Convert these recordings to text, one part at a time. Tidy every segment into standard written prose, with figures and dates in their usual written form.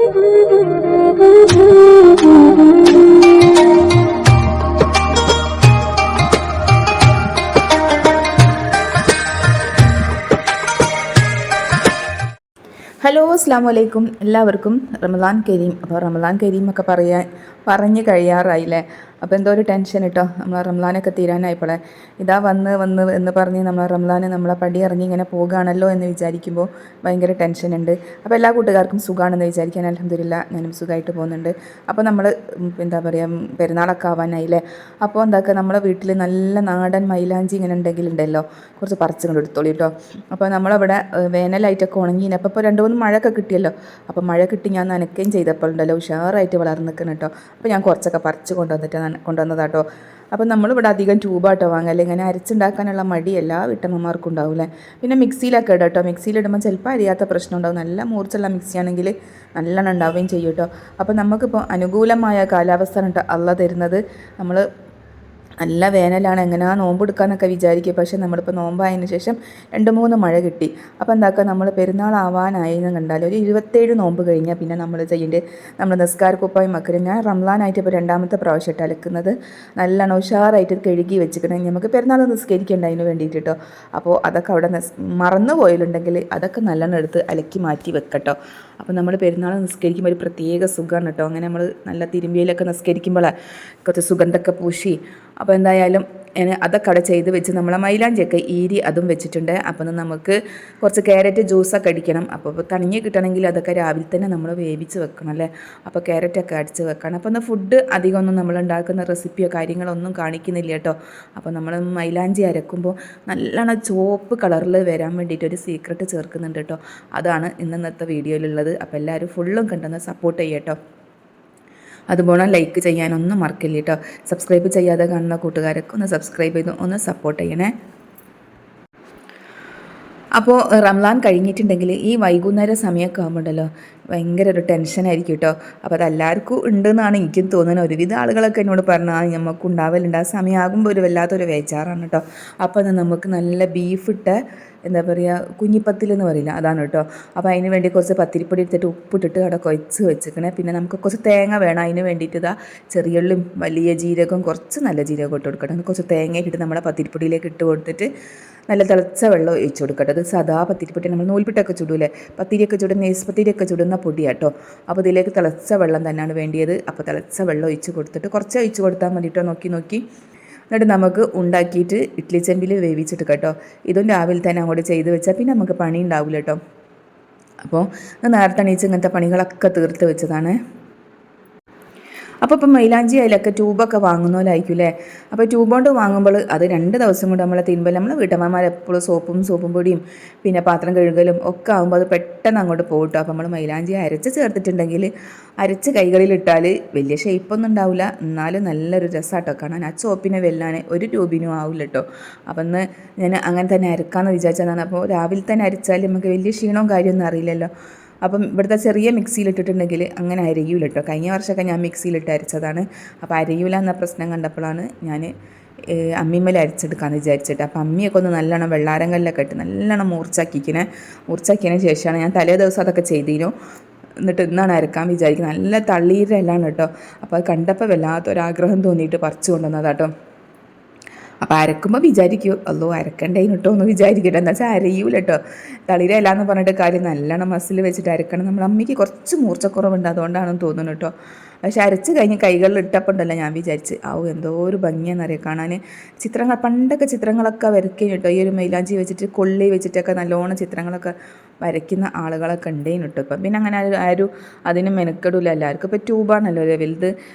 Hello അസ്സാം വലൈക്കും എല്ലാവർക്കും റമദാൻ കരീം. അപ്പോൾ റമദാൻ കരീം ഒക്കെ പറഞ്ഞ് കഴിയാറായില്ലേ. അപ്പോൾ എന്തോ ഒരു ടെൻഷൻ കേട്ടോ, നമ്മൾ റംലാനൊക്കെ തീരാനായപ്പോളെ ഇതാ വന്ന് എന്ന് പറഞ്ഞ് നമ്മൾ റംലാൻ നമ്മളെ പടി ഇറങ്ങി ഇങ്ങനെ പോകുകയാണല്ലോ എന്ന് വിചാരിക്കുമ്പോൾ ഭയങ്കര ടെൻഷനുണ്ട്. അപ്പോൾ എല്ലാ കൂട്ടുകാർക്കും സുഖമാണെന്ന് വിചാരിക്കാൻ അൽഹംദുലില്ലാ ഞാനും സുഖമായിട്ട് പോകുന്നുണ്ട്. അപ്പോൾ നമ്മൾ എന്താ പറയുക, പെരുന്നാളൊക്കെ ആവാനായില്ലേ. അപ്പോൾ എന്താക്കുക, നമ്മളെ വീട്ടിൽ നല്ല നാടൻ മൈലാഞ്ചി ഇങ്ങനെ ഉണ്ടെങ്കിലുണ്ടല്ലോ കുറച്ച് പറിച്ച് കൊണ്ട് എടുത്തോളൂ കേട്ടോ. അപ്പോൾ നമ്മളവിടെ വേനലായിട്ടൊക്കെ ഉണങ്ങിയിന്. അപ്പോൾ ഇപ്പോൾ 2-3 മഴയൊക്കെ കിട്ടിയല്ലോ. അപ്പോൾ മഴ കിട്ടി ഞാൻ നനയ്ക്കുകയും ചെയ്തപ്പോൾ ഉണ്ടല്ലോ ഉഷാറായിട്ട് വളർന്ന് നിൽക്കണം കേട്ടോ. അപ്പോൾ ഞാൻ കുറച്ചൊക്കെ പറിച്ച് കൊണ്ടുവന്നതാട്ടോ. അപ്പോൾ നമ്മളിവിടെ അധികം ട്യൂബാട്ടോ വാങ്ങല്ലേ, ഇങ്ങനെ അരച്ചുണ്ടാക്കാനുള്ള മടി എല്ലാ വീട്ടമ്മമാർക്കും ഉണ്ടാവില്ലേ. പിന്നെ മിക്സിയിലൊക്കെ ഇടാം കേട്ടോ. മിക്സിയിലിടുമ്പോൾ ചിലപ്പോൾ അരിയാത്ത പ്രശ്നം ഉണ്ടാവും. നല്ല മൂർച്ചുള്ള മിക്സിയാണെങ്കിൽ നല്ലോണം ഉണ്ടാവുകയും ചെയ്യും കേട്ടോ. അപ്പോൾ നമുക്കിപ്പോൾ അനുകൂലമായ കാലാവസ്ഥ കേട്ടോ അള്ളാഹ് തരുന്നത്. നമ്മൾ നല്ല വേനലാണ്, എങ്ങനെയാ നോമ്പെടുക്കാമെന്നൊക്കെ വിചാരിക്കുക. പക്ഷേ നമ്മളിപ്പോൾ നോമ്പായതിന് ശേഷം 2-3 മഴ കിട്ടി. അപ്പോൾ എന്താക്കുക, നമ്മൾ പെരുന്നാളാവാനായി എന്ന് കണ്ടാൽ ഒരു 27 നോമ്പ് കഴിഞ്ഞാൽ പിന്നെ നമ്മൾ ചെയ്യേണ്ടത് നമ്മൾ നിസ്കാരക്കുപ്പായും മക്കരും. ഞാൻ റംലാനായിട്ട് ഇപ്പോൾ 2ാമത്തെ പ്രാവശ്യമായിട്ട് അലക്കുന്നത്. നല്ലോണം ഉഷാറായിട്ട് കഴുകി വെച്ചിക്കണം. നമുക്ക് പെരുന്നാൾ നിസ്കരിക്കേണ്ട അതിന് വേണ്ടിയിട്ട് കേട്ടോ. അപ്പോൾ അതൊക്കെ അവിടെ മറന്നു പോയിട്ടുണ്ടെങ്കിൽ അതൊക്കെ നല്ലോണം എടുത്ത് അലക്കി മാറ്റി വെക്കട്ടോ. അപ്പോൾ നമ്മൾ പെരുന്നാൾ നിസ്കരിക്കുമ്പോൾ ഒരു പ്രത്യേക സുഖമാണ് കേട്ടോ. അങ്ങനെ നമ്മൾ നല്ല തിരുമ്പിയിലൊക്കെ നിസ്കരിക്കുമ്പോൾ കുറച്ച് സുഗന്ധമൊക്കെ പൂശി. അപ്പോൾ എന്തായാലും അതൊക്കെ അവിടെ ചെയ്ത് വെച്ച് നമ്മളെ മൈലാഞ്ചിയൊക്കെ ഈരി അതും വെച്ചിട്ടുണ്ട്. അപ്പം നമുക്ക് കുറച്ച് ക്യാരറ്റ് ജ്യൂസൊക്കെ അടിക്കണം. അപ്പോൾ തണിഞ്ഞ് കിട്ടണമെങ്കിൽ അതൊക്കെ രാവിലെ തന്നെ നമ്മൾ വേവിച്ച് വെക്കണം അല്ലേ. അപ്പോൾ ക്യാരറ്റൊക്കെ അടിച്ച് വെക്കണം. അപ്പോൾ ഒന്ന് ഫുഡ് അധികമൊന്നും നമ്മൾ ഉണ്ടാക്കുന്ന റെസിപ്പിയോ കാര്യങ്ങളോ ഒന്നും കാണിക്കുന്നില്ല കേട്ടോ. അപ്പോൾ നമ്മൾ മൈലാഞ്ചി അരക്കുമ്പോൾ നല്ലോണം ചുവപ്പ് കളറിൽ വരാൻ വേണ്ടിയിട്ട് ഒരു സീക്രട്ട് ചേർക്കുന്നുണ്ട് കേട്ടോ. അതാണ് ഇന്നത്തെ വീഡിയോയിലുള്ളത്. അപ്പോൾ എല്ലാവരും ഫുള്ളും കണ്ടെന്ന് സപ്പോർട്ട് ചെയ്യട്ടോ. അതുപോലെ ലൈക്ക് ചെയ്യാനൊന്നും മറക്കില്ല കേട്ടോ. സബ്സ്ക്രൈബ് ചെയ്യാതെ കാണുന്ന കൂട്ടുകാരൊക്കെ ഒന്ന് സബ്സ്ക്രൈബ് ചെയ്ത് ഒന്ന് സപ്പോർട്ട് ചെയ്യണേ. അപ്പോൾ റംലാൻ കഴിഞ്ഞിട്ടുണ്ടെങ്കിൽ ഈ വൈകുന്നേര സമയമൊക്കെ ആകുമ്പോണ്ടല്ലോ ഭയങ്കര ഒരു ടെൻഷനായിരിക്കും കേട്ടോ. അപ്പോൾ അതെല്ലാവർക്കും ഉണ്ടെന്നാണ് എനിക്കും തോന്നുന്നത്. ഒരുവിധ ആളുകളൊക്കെ എന്നോട് പറഞ്ഞാൽ നമുക്ക് ഉണ്ടാവലുണ്ട്. ആ സമയമാകുമ്പോൾ ഒരു വല്ലാത്തൊരു വേച്ചാറാണ് കേട്ടോ. അപ്പോൾ നമുക്ക് നല്ല ബീഫിട്ട എന്താ പറയുക, കുഞ്ഞിപ്പത്തിൽ പറയില്ല, അതാണ് കേട്ടോ. അപ്പോൾ അതിന് വേണ്ടി കുറച്ച് പത്തിരിപ്പൊടി എടുത്തിട്ട് ഉപ്പിട്ടിട്ട് അവിടെ കുഴച്ച് വെച്ചിക്കണേ. പിന്നെ നമുക്ക് കുറച്ച് തേങ്ങ വേണം. അതിന് വേണ്ടിയിട്ട് ഇതാ ചെറിയുള്ളിയും വലിയ ജീരകവും കുറച്ച് നല്ല ജീരകം ഇട്ട് കൊടുക്കണം. കുറച്ച് തേങ്ങ ഇട്ടിട്ട് നമ്മുടെ പത്തിരിപ്പൊടിയിലേക്ക് ഇട്ട് കൊടുത്തിട്ട് നല്ല തിളച്ച വെള്ളം ഒഴിച്ച് കൊടുക്കട്ടെ. അത് സാധാ പത്തിരിപ്പൊടി നമ്മൾ നൂൽപ്പിട്ടൊക്കെ ചുടൂലേ, പത്തിരിയൊക്കെ ചുടുന്ന നെയ്സ് പത്തിരിയൊക്കെ ചുടുന്ന പൊടിയാട്ടോ. അപ്പോൾ ഇതിലേക്ക് തിളച്ച വെള്ളം തന്നെയാണ് വേണ്ടിയത്. അപ്പോൾ തിളച്ച വെള്ളം ഒഴിച്ച് കൊടുത്തിട്ട് കുറച്ച് ഒഴിച്ച് കൊടുത്താൽ മതിട്ടോ. നോക്കി എന്നിട്ട് നമുക്ക് ഉണ്ടാക്കിയിട്ട് ഇഡ്ഡലി ചെമ്പിൽ വേവിച്ചിട്ട് കേട്ടോ. ഇതും രാവിലെ തന്നെ അങ്ങോട്ട് ചെയ്ത് വെച്ചാൽ പിന്നെ നമുക്ക് പണി ഉണ്ടാവില്ല കേട്ടോ. അപ്പോൾ നേരത്തെ എണീച്ച് ഇങ്ങനത്തെ പണികളൊക്കെ തീർത്ത് വെച്ചതാണ്. അപ്പോൾ ഇപ്പം മൈലാഞ്ചി അതിലൊക്കെ ട്യൂബൊക്കെ വാങ്ങുന്നവരായിരിക്കും അല്ലേ. അപ്പോൾ ട്യൂബ് കൊണ്ട് വാങ്ങുമ്പോൾ അത് 2 ദിവസം കൊണ്ട് നമ്മളെ തിരുമ്പൽ. നമ്മൾ വീട്ടമ്മമാർ എപ്പോഴും സോപ്പും പൊടിയും പിന്നെ പാത്രം കഴുകലും ഒക്കെ ആകുമ്പോൾ അത് പെട്ടെന്ന് അങ്ങോട്ട് പോകട്ടോ. അപ്പോൾ നമ്മൾ മൈലാഞ്ചി അരച്ച് ചേർത്തിട്ടുണ്ടെങ്കിൽ അരച്ച് കൈകളിലിട്ടാൽ വലിയ ഷേപ്പൊന്നും ഉണ്ടാവില്ല, എന്നാലും നല്ലൊരു രസമാട്ടോ കാണാൻ. ആ സോപ്പിനെ വെല്ലാൻ ഒരു ട്യൂബിനും ആവില്ല കേട്ടോ. അപ്പം ഇന്ന് ഞാൻ അങ്ങനെ തന്നെ അരക്കാമെന്ന് വിചാരിച്ചതാണ്. അപ്പോൾ രാവിലെ തന്നെ അരച്ചാൽ നമുക്ക് വലിയ ക്ഷീണവും കാര്യമൊന്നും അറിയില്ലല്ലോ. അപ്പം ഇവിടുത്തെ ചെറിയ മിക്സിയിലിട്ടിട്ടുണ്ടെങ്കിൽ അങ്ങനെ അരയൂല കേട്ടോ. കഴിഞ്ഞ വർഷമൊക്കെ ഞാൻ മിക്സിയിലിട്ട് അരച്ചതാണ്. അപ്പോൾ അരയൂല എന്ന പ്രശ്നം കണ്ടപ്പോഴാണ് ഞാൻ അമ്മിമ്മൽ അരച്ചെടുക്കാമെന്ന് വിചാരിച്ചിട്ട്. അപ്പോൾ അമ്മിയൊക്കെ ഒന്ന് നല്ലോണം വെള്ളാരങ്കല്ലൊക്കെ ഇട്ട് നല്ലോണം മൂർച്ചാക്കിയതിന് ശേഷമാണ് ഞാൻ തലേ ദിവസം അതൊക്കെ ചെയ്തിരുന്നു. എന്നിട്ട് ഇന്നാണ് അരക്കാൻ വിചാരിക്കുന്നത്. നല്ല തള്ളീരുടെ എല്ലാം കേട്ടോ. അപ്പോൾ അത് കണ്ടപ്പോൾ വല്ലാത്തൊരാഗ്രഹം തോന്നിയിട്ട് പറിച്ചു കൊണ്ടുവന്നതാട്ടോ. അപ്പോൾ അരക്കുമ്പോൾ വിചാരിക്കും അല്ലോ അരക്കണ്ടേന് കേട്ടോ എന്ന് വിചാരിക്കട്ടെ. എന്താ വെച്ചാൽ അരയൂല കേട്ടോ. തളിരല്ല എന്ന് പറഞ്ഞിട്ട് കാര്യം, നല്ലോണം മസിൽ വെച്ചിട്ട് അരക്കണം. നമ്മൾ അമ്മയ്ക്ക് കുറച്ച് മൂർച്ചക്കുറവുണ്ട്, അതുകൊണ്ടാണെന്ന് തോന്നുന്നു കേട്ടോ. പക്ഷെ അരച്ച് കഴിഞ്ഞ് കൈകളിൽ ഇട്ടപ്പോണ്ടല്ലോ ഞാൻ വിചാരിച്ച് എന്തോ ഒരു ഭംഗിയാണെന്നറിയാം കാണാൻ. പണ്ടൊക്കെ ചിത്രങ്ങളൊക്കെ വരയ്ക്കും കേട്ടോ. ഈ ഒരു മൈലാഞ്ചി വെച്ചിട്ട് കൊള്ളി വെച്ചിട്ടൊക്കെ നല്ലോണം ചിത്രങ്ങളൊക്കെ വരയ്ക്കുന്ന ആളുകളൊക്കെ ഉണ്ടേനു കേട്ടോ. ഇപ്പം പിന്നെ അങ്ങനെ ആരും അതിന് മെനക്കെടില്ല. എല്ലാവർക്കും ഇപ്പോൾ ട്യൂബാണല്ലോ അല്ലേ വലുത്.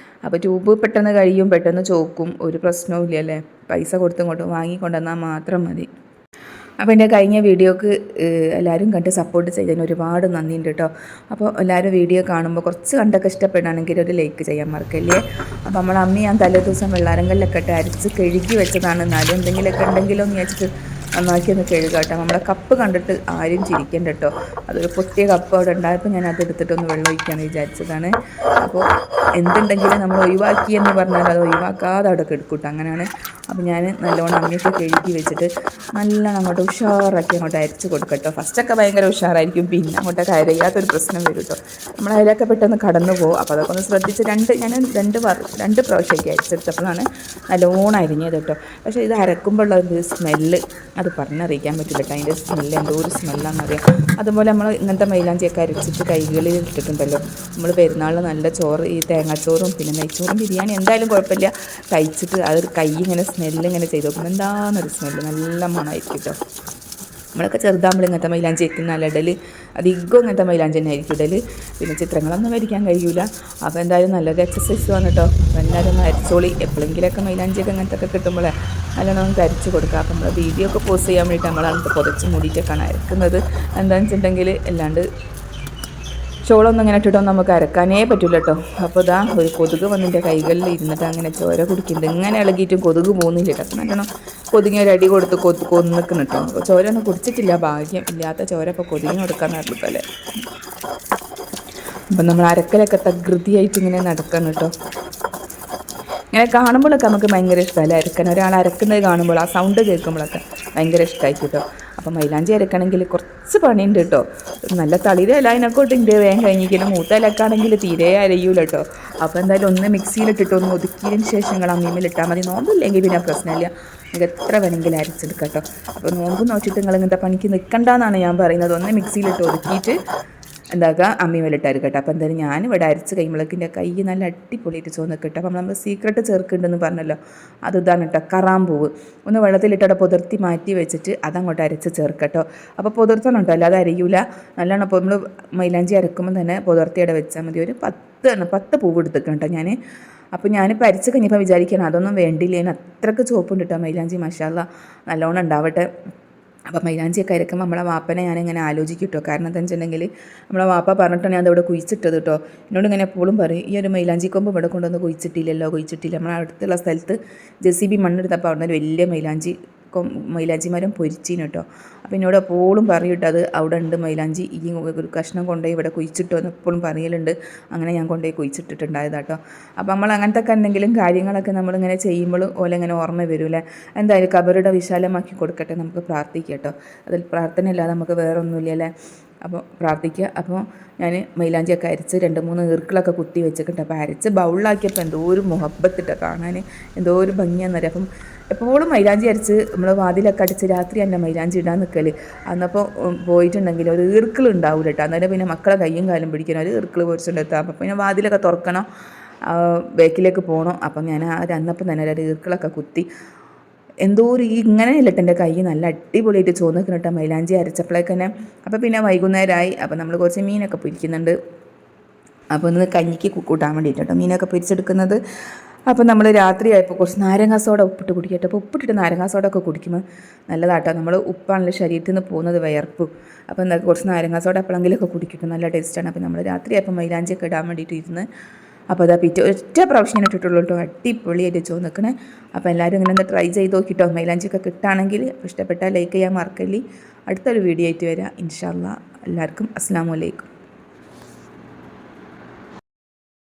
അപ്പോൾ ട്യൂബ് പെട്ടെന്ന് കഴിയും, പെട്ടെന്ന് ചോക്കും, ഒരു പ്രശ്നവും ഇല്ല അല്ലേ. പൈസ കൊടുത്തും ഇങ്ങോട്ട് വാങ്ങിക്കൊണ്ടുവന്നാൽ മാത്രം മതി. അപ്പോൾ എൻ്റെ കഴിഞ്ഞ വീഡിയോക്ക് എല്ലാവരും കണ്ട് സപ്പോർട്ട് ചെയ്തതിന് ഒരുപാട് നന്ദിയുണ്ട് കേട്ടോ. അപ്പോൾ എല്ലാവരും വീഡിയോ കാണുമ്പോൾ കുറച്ച് കണ്ടൊക്കെ ഇഷ്ടപ്പെടുകയാണെങ്കിൽ ഒരു ലൈക്ക് ചെയ്യാൻ മറക്കല്ലേ. അപ്പോൾ നമ്മൾ അമ്മ ഞാൻ തലേ ദിവസം വെള്ളാരങ്കല്ലൊക്കെ ഇട്ട് അരച്ച് കഴുകി വെച്ചതാണ്. എന്നാലും എന്തെങ്കിലുമൊക്കെ ഉണ്ടെങ്കിലോ എന്ന് വിചാരിച്ചിട്ട് നന്നാക്കി ഒന്ന് കഴുകുക കേട്ടോ. നമ്മുടെ കപ്പ് കണ്ടിട്ട് ആരും ചിരിക്കണ്ട കേട്ടോ. അതൊരു പൊട്ടിയ കപ്പ് അവിടെ ഉണ്ടായപ്പോൾ ഞാൻ അത് എടുത്തിട്ടൊന്ന് വെള്ളം ഒഴിക്കാമെന്ന് വിചാരിച്ചതാണ്. അപ്പോൾ എന്തുണ്ടെങ്കിലും നമ്മൾ ഒഴിവാക്കി എന്ന് പറഞ്ഞാൽ അത് ഒഴിവാക്കാതെ അവിടെ കെടുക്കൂട്ടോ. അങ്ങനെയാണ്. അപ്പോൾ ഞാൻ നല്ലോണം അങ്ങോട്ട് കഴുകി വെച്ചിട്ട് നല്ലോണം അങ്ങോട്ട് ഉഷാറാക്കി അങ്ങോട്ട് അരച്ച് കൊടുക്കട്ടോ. ഫസ്റ്റൊക്കെ ഭയങ്കര ഉഷാറായിരിക്കും, പിന്നെ അങ്ങോട്ടൊക്കെ അരയാത്തൊരു പ്രശ്നം വരും കേട്ടോ. നമ്മൾ അതിലൊക്കെ പെട്ടെന്ന് കടന്നു പോകും. അപ്പോൾ അതൊക്കെ ഒന്ന് ശ്രദ്ധിച്ച് രണ്ട് പ്രാവശ്യമൊക്കെ അരച്ചെടുത്തപ്പോഴാണ് നല്ലോണം അരിഞ്ഞത് കേട്ടോ. പക്ഷേ ഇത് അരക്കുമ്പോഴുള്ള ഒരു സ്മെല്ല് അത് പറഞ്ഞറിയിക്കാൻ പറ്റില്ല കേട്ടോ. അതിൻ്റെ സ്മെല്ല് എന്തോ ഒരു സ്മെല്ലാണെന്നറിയാം. അതുപോലെ നമ്മൾ ഇങ്ങനത്തെ മൈലാഞ്ചിയൊക്കെ അരച്ചിട്ട് കൈകളിൽ ഇട്ടിട്ടുണ്ടല്ലോ. നമ്മൾ പെരുന്നാളിൽ നല്ല ചോറ്, ഈ തേങ്ങാച്ചോറും പിന്നെ നെയ്ച്ചോറും ബിരിയാണി എന്തായാലും കുഴപ്പമില്ല കഴിച്ചിട്ട് അതൊരു കൈ ഇങ്ങനെ സ്മെല്ല് ഇങ്ങനെ ചെയ്ത് നോക്കുമ്പോൾ എന്താണെന്നൊരു സ്മെല്ല് നല്ല മണമായിരിക്കും കേട്ടോ. നമ്മളൊക്കെ ചെറുതാകുമ്പോൾ ഇങ്ങനത്തെ മൈലാഞ്ചി വെക്കുന്നല്ല ഇടൽ, അധികം ഇങ്ങനത്തെ മൈലാഞ്ചി തന്നെ ആയിരിക്കും ഇടൽ. പിന്നെ ചിത്രങ്ങളൊന്നും വരയ്ക്കാൻ കഴിയില്ല. അപ്പോൾ എന്തായാലും നല്ലൊരു എക്സസൈസ് ആണ് കേട്ടോ. അപ്പോൾ എല്ലാവരും ഒന്ന് അരച്ചോളി. എപ്പോഴെങ്കിലൊക്കെ മൈലാഞ്ചിയൊക്കെ അങ്ങനത്തെ ഒക്കെ കിട്ടുമ്പോൾ നല്ലോണം നമുക്ക് അരച്ച് കൊടുക്കുക. അപ്പോൾ നമ്മൾ വീഡിയോ ഒക്കെ പോസ്റ്റ് ചെയ്യാൻ വേണ്ടിയിട്ട് നമ്മളങ്ങനത്തെ പുതച്ച് മൂടിയിട്ടൊക്കെയാണ് അരക്കുന്നത്. എന്താണെന്ന് വെച്ചിട്ടുണ്ടെങ്കിൽ അല്ലാണ്ട് ചോളൊന്നും ഇങ്ങനെ ഇട്ടിട്ടൊന്നും നമുക്ക് അരക്കാനേ പറ്റില്ല കേട്ടോ. അപ്പോൾ ഇതാ ഒരു കൊതുക് വന്നിൻ്റെ കൈകളിൽ ഇരുന്നിട്ട് അങ്ങനെ ചോര കുടിക്കുന്നുണ്ട്. ഇങ്ങനെ ഇളകിയിട്ടും കൊതുക് പോകുന്നില്ല കേട്ടോ. അപ്പം നല്ലോണം കൊതുകിന് ഒരു അടി കൊടുത്ത് കൊന്നിക്കണം കേട്ടോ. അപ്പോൾ ചോര ഒന്നും കുടിച്ചിട്ടില്ല, ഭാഗ്യം. ഇല്ലാത്ത ചോര ഇപ്പോൾ കൊതുകിന് കൊടുക്കാൻ നടക്കല്ലേ. അപ്പം നമ്മൾ അരക്കലൊക്കെ തകൃതിയായിട്ട് ഇങ്ങനെ നടക്കണം കേട്ടോ. ഇങ്ങനെ കാണുമ്പോഴൊക്കെ നമുക്ക് ഭയങ്കര ഇഷ്ടമല്ല അരക്കാൻ. ഒരാൾ അരക്കുന്നത് കാണുമ്പോൾ ആ സൗണ്ട് കേൾക്കുമ്പോഴൊക്കെ ഭയങ്കര ഇഷ്ടമായിരിക്കും കേട്ടോ. അപ്പം മൈലാഞ്ചി അരക്കണമെങ്കിൽ കുറച്ച് പണിയുണ്ട് കേട്ടോ. നല്ല തളിര ഇല അതിനെക്കോട്ട് ഉണ്ട്, വേഗം കഴിഞ്ഞിരിക്കണം. മൂത്ത ഇലക്കാണെങ്കിൽ തീരെ അരയൂല കേട്ടോ. അപ്പോൾ എന്തായാലും ഒന്ന് മിക്സിയിലിട്ടിട്ട് ഒന്ന് ഒതുക്കിയതിന് ശേഷം നിങ്ങൾ അമ്മീമിലിട്ടാൽ മതി. നോമ്പില്ലെങ്കിൽ പിന്നെ പ്രശ്നമില്ല, നിങ്ങൾക്ക് എത്ര വേണമെങ്കിലും അരച്ചെടുക്കാം കേട്ടോ. അപ്പോൾ നോമ്പ് നോക്കിയിട്ട് നിങ്ങൾ ഇങ്ങനത്തെ പണിക്ക് നിൽക്കണ്ടെന്നാണ് ഞാൻ പറയുന്നത്. ഒന്ന് മിക്സിയിലിട്ട് ഒതുക്കിയിട്ട് എന്താക്കുക അമ്മിമേലിട്ടായിരിക്കും കേട്ടോ. അപ്പോൾ എന്തായാലും ഞാനിവിടെ അരച്ച് കൈമുളകിൻ്റെ കൈ നല്ല അടിപൊളിയായിട്ട് ചോന്നൊക്കെ കേട്ടോ. അപ്പം നമ്മൾ സീക്രട്ട് ചേർക്കുന്നുണ്ടെന്ന് പറഞ്ഞല്ലോ, അത് ഇതാണ് കേട്ടോ. കറാമ്പൂവ് ഒന്ന് വെള്ളത്തിലിട്ടവിടെ പുതിർത്തി മാറ്റി വെച്ചിട്ട് അതങ്ങോട്ട് അരച്ച് ചേർക്കട്ടോ. അപ്പോൾ പുതിർത്തണം കേട്ടോ, അല്ലാതെ അരയൂല. നല്ലോണം അപ്പോൾ നമ്മൾ മൈലാഞ്ചി അരക്കുമ്പോൾ തന്നെ പുതിർത്തിയുടെ വെച്ചാൽ മതി. ഒരു 10 പൂവ് എടുത്തേക്കണം കേട്ടോ ഞാൻ. അപ്പോൾ ഞാനിപ്പോൾ അരച്ച് കഴിഞ്ഞപ്പോൾ വിചാരിക്കണം അതൊന്നും വേണ്ടില്ല, അതിന് അത്രയ്ക്ക് ചോപ്പുണ്ട് കേട്ടോ മൈലാഞ്ചി. മാഷാല്ലാ നല്ലോണം ഉണ്ടാവട്ടെ. അപ്പോൾ മൈലാഞ്ചിയൊക്കെ അരക്കുമ്പോൾ നമ്മളെ വാപ്പനെ ഞാനിങ്ങനെ ആലോചിക്കും കേട്ടോ. കാരണം എന്താണെന്ന് വെച്ചിട്ടുണ്ടെങ്കിൽ നമ്മളെ വാപ്പ പറഞ്ഞിട്ടാണ് ഞാൻ അതവിടെ കുഴിച്ചിട്ടത് കേട്ടോ. എന്നോട് ഇങ്ങനെ എപ്പോഴും പറയും, ഈ ഒരു മൈലാഞ്ചി കൊമ്പ് ഇവിടെ കൊണ്ടുവന്ന് കുഴിച്ചിട്ടില്ല. നമ്മളെ അടുത്തുള്ള സ്ഥലത്ത് JCB മണ്ണെടുത്തപ്പോൾ അവിടെ നിന്ന് വലിയ മൈലാഞ്ചി മരം പൊരിച്ചീന് കേട്ടോ. അപ്പോൾ എന്നോട് എപ്പോഴും പറയും അത് അവിടെ ഉണ്ട് മൈലാഞ്ചി, ഈ ഒരു കഷ്ണം കൊണ്ടുപോയി ഇവിടെ കുഴിച്ചിട്ടോ എന്ന് എപ്പോഴും പറയലുണ്ട്. അങ്ങനെ ഞാൻ കൊണ്ടുപോയി കുഴിച്ചിട്ടിട്ടുണ്ടായത് കേട്ടോ. അപ്പോൾ നമ്മൾ അങ്ങനത്തെ ഒക്കെ എന്തെങ്കിലും കാര്യങ്ങളൊക്കെ നമ്മളിങ്ങനെ ചെയ്യുമ്പോൾ ഓലെങ്ങനെ ഓർമ്മ വരില്ലേ. എന്തായാലും കബറുടെ വിശാലമാക്കി കൊടുക്കട്ടെ, നമുക്ക് പ്രാർത്ഥിക്കാം കേട്ടോ. അതിൽ പ്രാർത്ഥന ഇല്ലാതെ നമുക്ക് വേറെ ഒന്നുമില്ലല്ലേ. അപ്പോൾ പ്രാർത്ഥിക്കുക. അപ്പോൾ ഞാൻ മൈലാഞ്ചിയൊക്കെ അരച്ച് 2-3 ഈർക്കിളൊക്കെ കുത്തി വെച്ചിട്ടുണ്ട്. അപ്പോൾ അരച്ച് ബൗളിലാക്കിയപ്പോൾ എന്തോ ഒരു മുഹബത്തിട്ട് കാണാൻ എന്തോ ഒരു ഭംഗിയാണെന്നറിയാം. അപ്പം എപ്പോഴും മൈലാഞ്ചി അരച്ച് നമ്മൾ വാതിലൊക്കെ അടിച്ച് രാത്രി തന്നെ മൈലാഞ്ചി ഇടാൻ നിൽക്കൽ. അന്നപ്പോൾ പോയിട്ടുണ്ടെങ്കിൽ ഒരു ഈർക്കിൾ ഉണ്ടാവില്ല കേട്ടോ. അന്നേരം പിന്നെ മക്കളെ കയ്യും കാലും പിടിക്കണം, ഒരു ഈർക്കിൾ പൊരിച്ചുകൊണ്ടെത്താം. അപ്പോൾ പിന്നെ വാതിലൊക്കെ തുറക്കണം, ബേക്കിലേക്ക് പോകണം. അപ്പം ഞാൻ അന്നപ്പം തന്നെ ഒരു ഈർക്കിളൊക്കെ കുത്തി എന്തോ ഒരു ഇങ്ങനെയല്ല എൻ്റെ കൈ നല്ല അടിപൊളിയായിട്ട് ചോന്നിക്കണം കേട്ടോ മൈലാഞ്ചി അരച്ചപ്പോഴേക്ക് തന്നെ. അപ്പോൾ പിന്നെ വൈകുന്നേരമായി. അപ്പോൾ നമ്മൾ കുറച്ച് മീനൊക്കെ പൊരിക്കുന്നുണ്ട്. അപ്പോൾ ഒന്ന് കഞ്ഞിക്ക് കൂട്ടാൻ വേണ്ടിയിട്ട് കേട്ടോ മീനൊക്കെ പൊരിച്ചെടുക്കുന്നത്. അപ്പോൾ നമ്മൾ രാത്രിയായപ്പോൾ കുറച്ച് നാരങ്ങ സോഡ ഉപ്പിട്ട് കുടിക്കട്ടെ. അപ്പോൾ ഉപ്പിട്ടിട്ട് നാരങ്ങ സോഡ ഒക്കെ കുടിക്കുമ്പോൾ നല്ലതാട്ടോ. നമ്മൾ ഉപ്പാണല്ലോ ശരീരത്തിൽ നിന്ന് പോകുന്നത്, വിയർപ്പ്. അപ്പോൾ എന്താ കുറച്ച് നാരങ്ങ സോഡ എപ്പോഴെങ്കിലുമൊക്കെ കുടിക്കും, നല്ല ടേസ്റ്റാണ്. അപ്പോൾ നമ്മൾ രാത്രിയായപ്പോൾ മൈലാഞ്ചിയൊക്കെ ഇടാൻ വേണ്ടിയിട്ട് ഇരുന്ന് അപ്പോൾ അതാ ഒറ്റ പ്രാവശ്യം ഇട്ടിട്ടുള്ളൂ കേട്ടോ. അടിപൊളിയായിട്ട് ചോദിക്കണേ. അപ്പോൾ എല്ലാവരും ഇങ്ങനെ ഒന്ന് ട്രൈ ചെയ്ത് നോക്കിട്ടോ മൈലാഞ്ചിയൊക്കെ കിട്ടുകയാണെങ്കിൽ. ഇഷ്ടപ്പെട്ടാൽ ലൈക്ക് ചെയ്യാൻ മറക്കല്ലേ. അടുത്തൊരു വീഡിയോ ആയിട്ട് വരാം ഇൻഷാ അല്ലാ. എല്ലാവർക്കും അസ്സലാമു അലൈക്കും.